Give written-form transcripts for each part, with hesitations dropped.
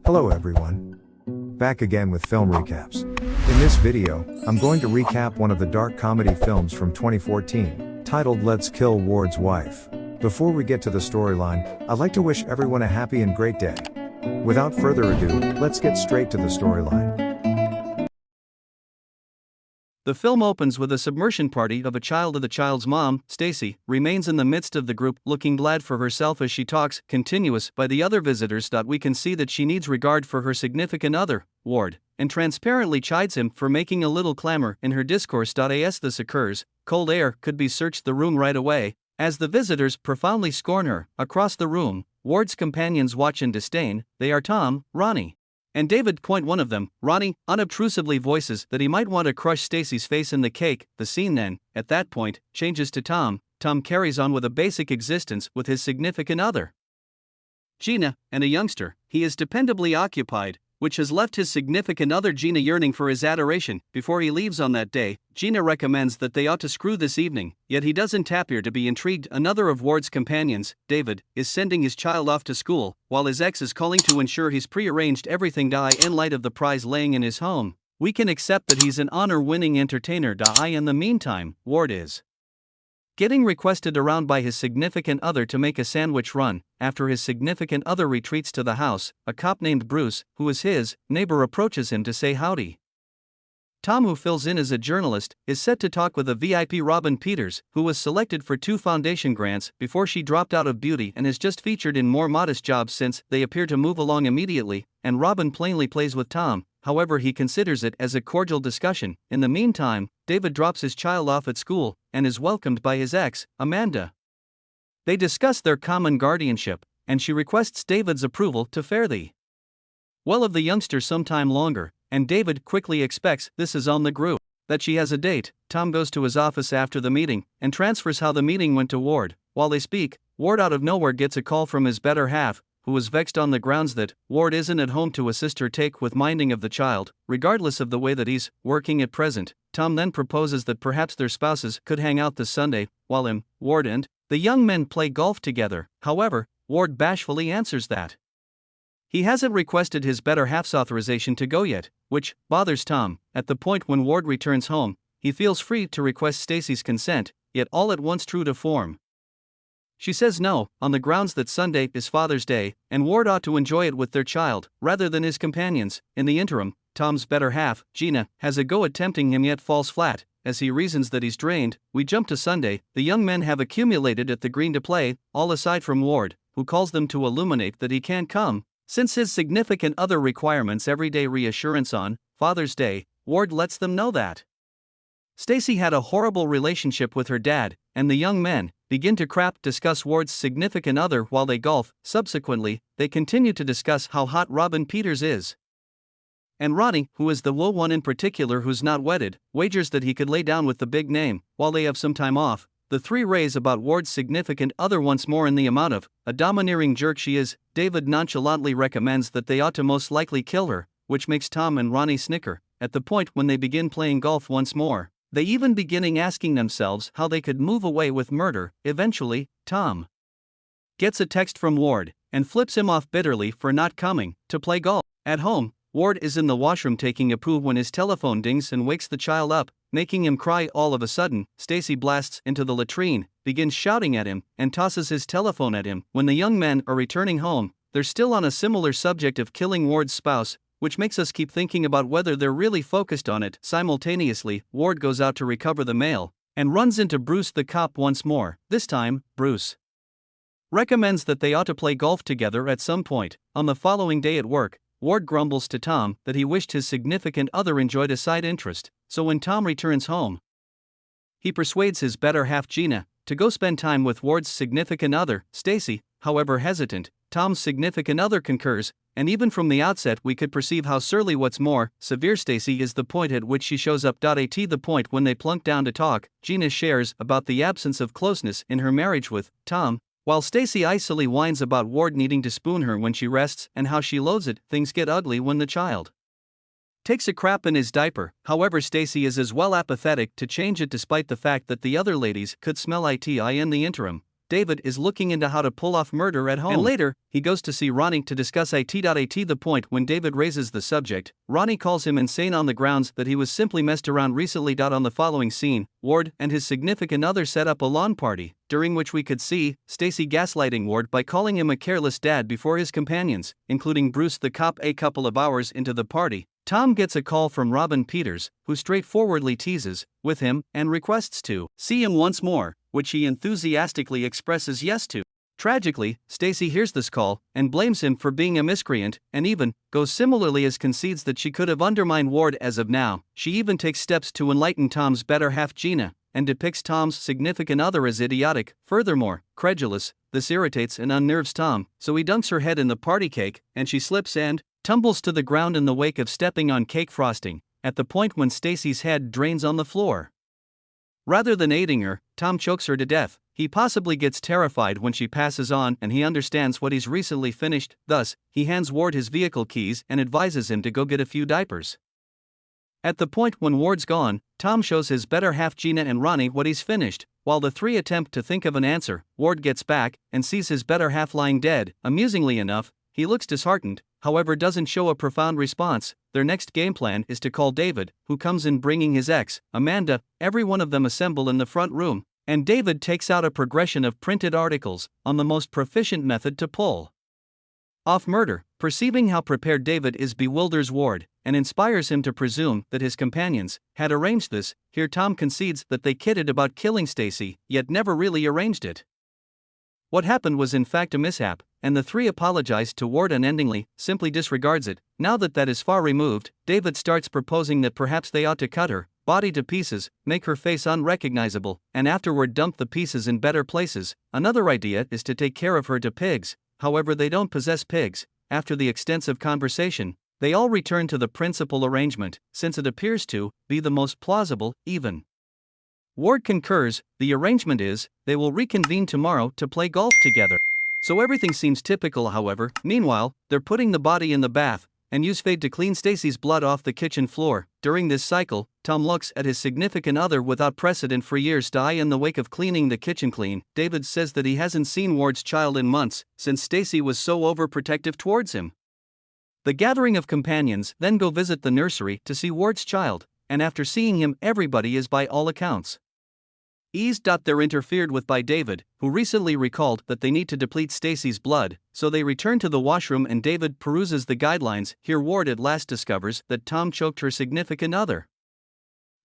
Hello everyone. Back again with film recaps. In this video, I'm going to recap one of the dark comedy films from 2014, titled Let's Kill Ward's Wife. Before we get to the storyline, I'd like to wish everyone a happy and great day. Without further ado, let's get straight to the storyline. The film opens with a submersion party of a child. The child's mom, Stacy, remains in the midst of the group, looking glad for herself as she talks, continuous, by the other visitors. We can see that she needs regard for her significant other, Ward, and transparently chides him for making a little clamor in her discourse. As this occurs, cold air could be searched the room right away, as the visitors profoundly scorn her. Across the room, Ward's companions watch in disdain. They are Tom, Ronnie, and David. One of them, Ronnie, unobtrusively voices that he might want to crush Stacy's face in the cake. The scene then, at that point, changes to Tom. Tom carries on with a basic existence with his significant other, Gina, and a youngster. He is dependably occupied, which has left his significant other Gina yearning for his adoration. Before he leaves on that day, Gina recommends that they ought to screw this evening, yet he doesn't appear to be intrigued. Another of Ward's companions, David, is sending his child off to school, while his ex is calling to ensure he's prearranged everything. In light of the prize laying in his home, we can accept that he's an honor-winning entertainer. In the meantime, Ward is getting requested around by his significant other to make a sandwich run. After his significant other retreats to the house, a cop named Bruce, who is his neighbor, approaches him to say howdy. Tom, who fills in as a journalist, is set to talk with a VIP Robin Peters, who was selected for 2 foundation grants before she dropped out of beauty and is just featured in more modest jobs since. They appear to move along immediately, and Robin plainly plays with Tom. However, he considers it as a cordial discussion. In the meantime, David drops his child off at school and is welcomed by his ex, Amanda. They discuss their common guardianship, and she requests David's approval to fare thee well of the youngster some time longer, and David quickly expects this is on the group that she has a date. Tom goes to his office after the meeting and transfers how the meeting went to Ward. While they speak, Ward out of nowhere gets a call from his better half, who was vexed on the grounds that Ward isn't at home to assist her take with minding of the child, regardless of the way that he's working at present. Tom then proposes that perhaps their spouses could hang out this Sunday, while Ward and the young men play golf together. However, Ward bashfully answers that he hasn't requested his better half's authorization to go yet, which bothers Tom. At the point when Ward returns home, he feels free to request Stacy's consent, yet all at once true to form, she says no, on the grounds that Sunday is Father's Day, and Ward ought to enjoy it with their child, rather than his companions. In the interim, Tom's better half, Gina, has a go at tempting him yet falls flat, as he reasons that he's drained. We jump to Sunday. The young men have accumulated at the green to play, all aside from Ward, who calls them to illuminate that he can't come, since his significant other requirements everyday reassurance on Father's Day. Ward lets them know that Stacy had a horrible relationship with her dad, and the young men begin to discuss Ward's significant other while they golf. Subsequently, they continue to discuss how hot Robin Peters is. And Ronnie, who is the one in particular who's not wedded, wagers that he could lay down with the big name. While they have some time off, the 3 raise about Ward's significant other once more in the amount of a domineering jerk she is. David nonchalantly recommends that they ought to most likely kill her, which makes Tom and Ronnie snicker. At the point when they begin playing golf once more, they even beginning asking themselves how they could move away with murder. Eventually, Tom gets a text from Ward and flips him off bitterly for not coming to play golf. At home, Ward is in the washroom taking a poo when his telephone dings and wakes the child up, making him cry. All of a sudden, Stacy blasts into the latrine, begins shouting at him, and tosses his telephone at him. When the young men are returning home, they're still on a similar subject of killing Ward's spouse, which makes us keep thinking about whether they're really focused on it. Simultaneously, Ward goes out to recover the mail and runs into Bruce the cop once more. This time, Bruce recommends that they ought to play golf together at some point. On the following day at work, Ward grumbles to Tom that he wished his significant other enjoyed a side interest, so when Tom returns home, he persuades his better half Gina to go spend time with Ward's significant other, Stacy. However hesitant, Tom's significant other concurs, and even from the outset we could perceive how surly, what's more, severe Stacy is the point at which she shows up. At the point when they plunk down to talk, Gina shares about the absence of closeness in her marriage with Tom, while Stacy icily whines about Ward needing to spoon her when she rests and how she loathes it. Things get ugly when the child takes a crap in his diaper. However, Stacy is as well apathetic to change it despite the fact that the other ladies could smell it. In the interim, David is looking into how to pull off murder at home. And later, he goes to see Ronnie to discuss it. The point when David raises the subject, Ronnie calls him insane on the grounds that he was simply messed around recently. On the following scene, Ward and his significant other set up a lawn party, during which we could see Stacy gaslighting Ward by calling him a careless dad before his companions, including Bruce the cop. A couple of hours into the party, Tom gets a call from Robin Peters, who straightforwardly teases with him and requests to see him once more, which he enthusiastically expresses yes to. Tragically, Stacy hears this call and blames him for being a miscreant, and even goes similarly as concedes that she could have undermined Ward as of now. She even takes steps to enlighten Tom's better half Gina, and depicts Tom's significant other as idiotic. Furthermore, credulous. This irritates and unnerves Tom, so he dunks her head in the party cake, and she slips and tumbles to the ground in the wake of stepping on cake frosting, at the point when Stacy's head drains on the floor. Rather than aiding her, Tom chokes her to death. He possibly gets terrified when she passes on, and he understands what he's recently finished. Thus, he hands Ward his vehicle keys and advises him to go get a few diapers. At the point when Ward's gone, Tom shows his better half Gina and Ronnie what he's finished. While the three attempt to think of an answer, Ward gets back and sees his better half lying dead. Amusingly enough, he looks disheartened, however doesn't show a profound response. Their next game plan is to call David, who comes in bringing his ex, Amanda. Every one of them assemble in the front room, and David takes out a progression of printed articles on the most proficient method to pull off murder. Perceiving how prepared David is bewilders Ward, and inspires him to presume that his companions had arranged this. Here Tom concedes that they kidded about killing Stacy, yet never really arranged it. What happened was in fact a mishap, and the three apologize to Ward and endingly simply disregards it. Now that is far removed, David starts proposing that perhaps they ought to cut her body to pieces, make her face unrecognizable, and afterward dump the pieces in better places. Another idea is to take care of her to pigs, however they don't possess pigs. After the extensive conversation, they all return to the principal arrangement, since it appears to be the most plausible. Even Ward concurs. The arrangement is, they will reconvene tomorrow to play golf together. So everything seems typical. However, meanwhile, they're putting the body in the bath, and use Fade to clean Stacy's blood off the kitchen floor. During this cycle, Tom looks at his significant other without precedent for years die in the wake of cleaning the kitchen clean. David says that he hasn't seen Ward's child in months, since Stacy was so overprotective towards him. The gathering of companions then go visit the nursery to see Ward's child, and after seeing him everybody is by all accounts eased. They're interfered with by David, who recently recalled that they need to deplete Stacy's blood, so they return to the washroom and David peruses the guidelines. Here Ward at last discovers that Tom choked her significant other,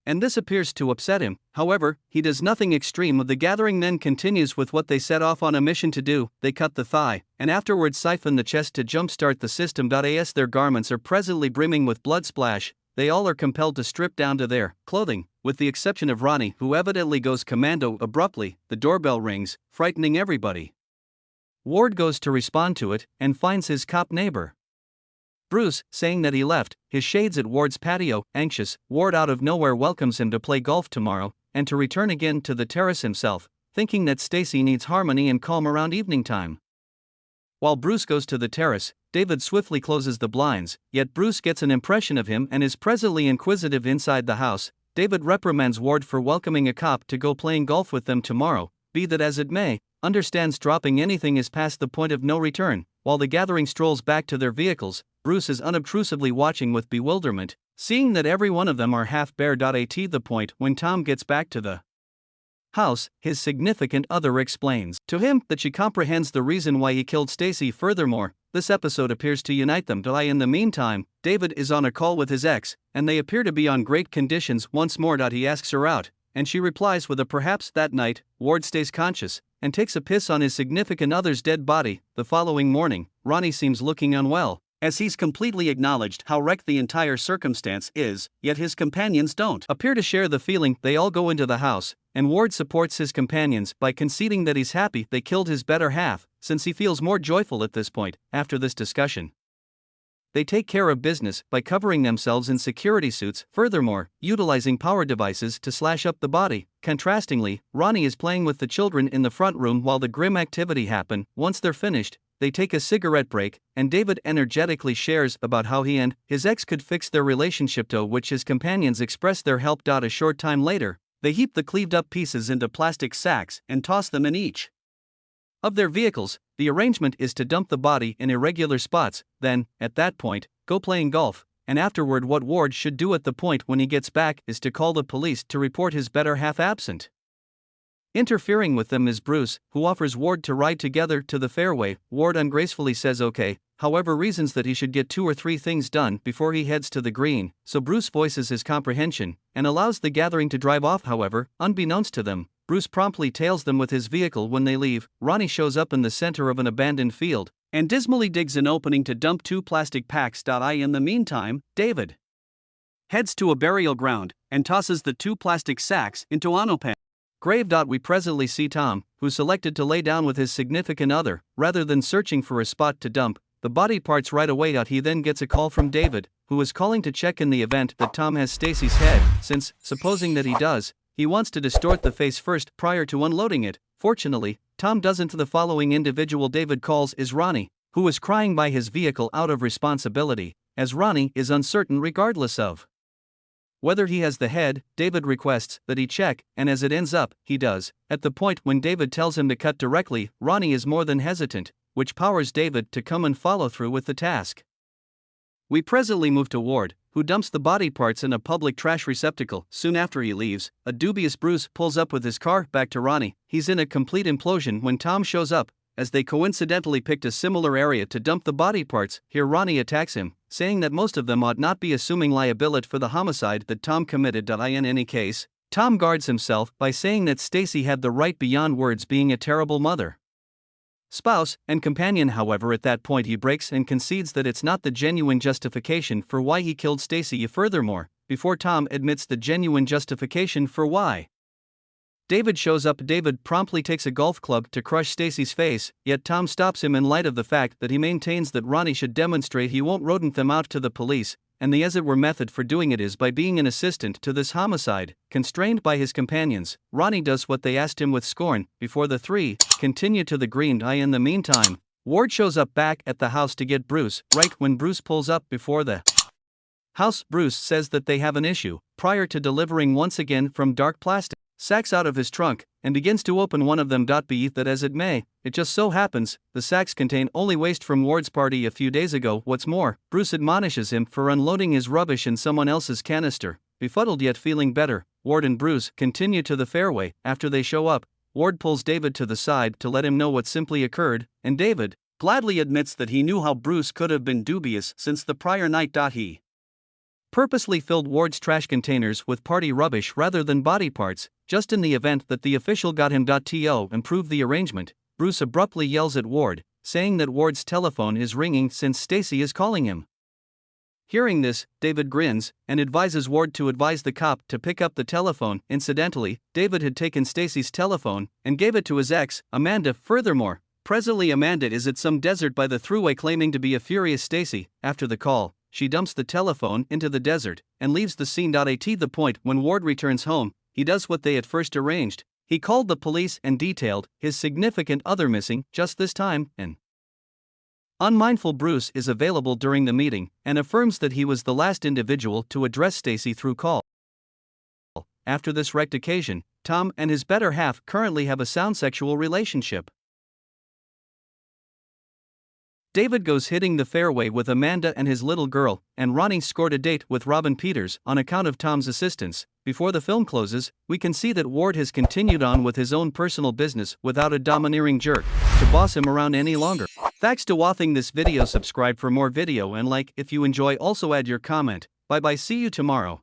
and this appears to upset him. However, he does nothing extreme. The gathering then continues with what they set off on a mission to do. They cut the thigh, and afterwards siphon the chest to jumpstart the system. As their garments are presently brimming with blood splash, they all are compelled to strip down to their clothing, with the exception of Ronnie, who evidently goes commando. Abruptly, the doorbell rings, frightening everybody. Ward goes to respond to it, and finds his cop neighbor, Bruce, saying that he left his shades at Ward's patio. Anxious, Ward out of nowhere welcomes him to play golf tomorrow, and to return again to the terrace himself, thinking that Stacy needs harmony and calm around evening time. While Bruce goes to the terrace, David swiftly closes the blinds, yet Bruce gets an impression of him and is presently inquisitive inside the house. David reprimands Ward for welcoming a cop to go playing golf with them tomorrow. Be that as it may, understands dropping anything is past the point of no return. While the gathering strolls back to their vehicles, Bruce is unobtrusively watching with bewilderment, seeing that every one of them are half bare. At the point when Tom gets back to the house, his significant other explains to him that she comprehends the reason why he killed Stacy. Furthermore, this episode appears to unite them. In the meantime, David is on a call with his ex, and they appear to be on great conditions once more. He asks her out, and she replies with a perhaps. That night, Ward stays conscious and takes a piss on his significant other's dead body. The following morning, Ronnie seems looking unwell, as he's completely acknowledged how wrecked the entire circumstance is, yet his companions don't appear to share the feeling. They all go into the house, and Ward supports his companions by conceding that he's happy they killed his better half, since he feels more joyful at this point. After this discussion, they take care of business by covering themselves in security suits, furthermore, utilizing power devices to slash up the body. Contrastingly, Ronnie is playing with the children in the front room while the grim activity happen. Once they're finished, they take a cigarette break, and David energetically shares about how he and his ex could fix their relationship, to which his companions express their help. A short time later, they heap the cleaved up pieces into plastic sacks and toss them in each of their vehicles. The arrangement is to dump the body in irregular spots, then, at that point, go playing golf, and afterward what Ward should do at the point when he gets back is to call the police to report his better half absent. Interfering with them is Bruce, who offers Ward to ride together to the fairway. Ward ungracefully says okay, however reasons that he should get 2 or 3 things done before he heads to the green, so Bruce voices his comprehension, and allows the gathering to drive off. However, unbeknownst to them, Bruce promptly tails them with his vehicle. When they leave, Ronnie shows up in the center of an abandoned field, and dismally digs an opening to dump 2 plastic packs. In the meantime, David heads to a burial ground, and tosses the 2 plastic sacks into an open grave. We presently see Tom, who selected to lay down with his significant other, rather than searching for a spot to dump the body parts right away. He then gets a call from David, who is calling to check in the event that Tom has Stacy's head, since, supposing that he does, he wants to distort the face first prior to unloading it. Fortunately, Tom doesn't. The following individual David calls is Ronnie, who is crying by his vehicle out of responsibility, as Ronnie is uncertain regardless of whether he has the head. David requests that he check, and as it ends up, he does. At the point when David tells him to cut directly, Ronnie is more than hesitant, which powers David to come and follow through with the task. We presently move to Ward, who dumps the body parts in a public trash receptacle. Soon after he leaves, a dubious Bruce pulls up with his car. Back to Ronnie. He's in a complete implosion when Tom shows up, as they coincidentally picked a similar area to dump the body parts. Here Ronnie attacks him, saying that most of them ought not be assuming liability for the homicide that Tom committed. In any case, Tom guards himself by saying that Stacy had the right beyond words, being a terrible mother, spouse, and companion. However, at that point he breaks and concedes that it's not the genuine justification for why he killed Stacy. Furthermore, before Tom admits the genuine justification for why David shows up, David promptly takes a golf club to crush Stacy's face, yet Tom stops him in light of the fact that he maintains that Ronnie should demonstrate he won't rodent them out to the police, and the as it were method for doing it is by being an assistant to this homicide. Constrained by his companions, Ronnie does what they asked him with scorn, before the 3 continue to the green. In the meantime, Ward shows up back at the house to get Bruce. Right when Bruce pulls up before the house, Bruce says that they have an issue, prior to delivering once again from dark plastic sacks out of his trunk, and begins to open one of them. Be that as it may, it just so happens, the sacks contain only waste from Ward's party a few days ago. What's more, Bruce admonishes him for unloading his rubbish in someone else's canister. Befuddled yet feeling better, Ward and Bruce continue to the fairway. After they show up, Ward pulls David to the side to let him know what simply occurred, and David gladly admits that he knew how Bruce could have been dubious since the prior night. He purposely filled Ward's trash containers with party rubbish rather than body parts, just in the event that the official got him. To improve the arrangement, Bruce abruptly yells at Ward, saying that Ward's telephone is ringing since Stacy is calling him. Hearing this, David grins, and advises Ward to advise the cop to pick up the telephone. Incidentally, David had taken Stacy's telephone and gave it to his ex, Amanda. Furthermore, presently Amanda is at some desert by the thruway claiming to be a furious Stacy. After the call, she dumps the telephone into the desert, and leaves the scene. At the point when Ward returns home, he does what they had first arranged. He called the police and detailed his significant other missing. Just this time, an unmindful Bruce is available during the meeting, and affirms that he was the last individual to address Stacy through call. After this wrecked occasion, Tom and his better half currently have a sound sexual relationship. David goes hitting the fairway with Amanda and his little girl, and Ronnie scored a date with Robin Peters on account of Tom's assistance. Before the film closes, we can see that Ward has continued on with his own personal business without a domineering jerk to boss him around any longer. Thanks to watching this video. Subscribe for more video and like if you enjoy. Also add your comment. Bye bye, see you tomorrow.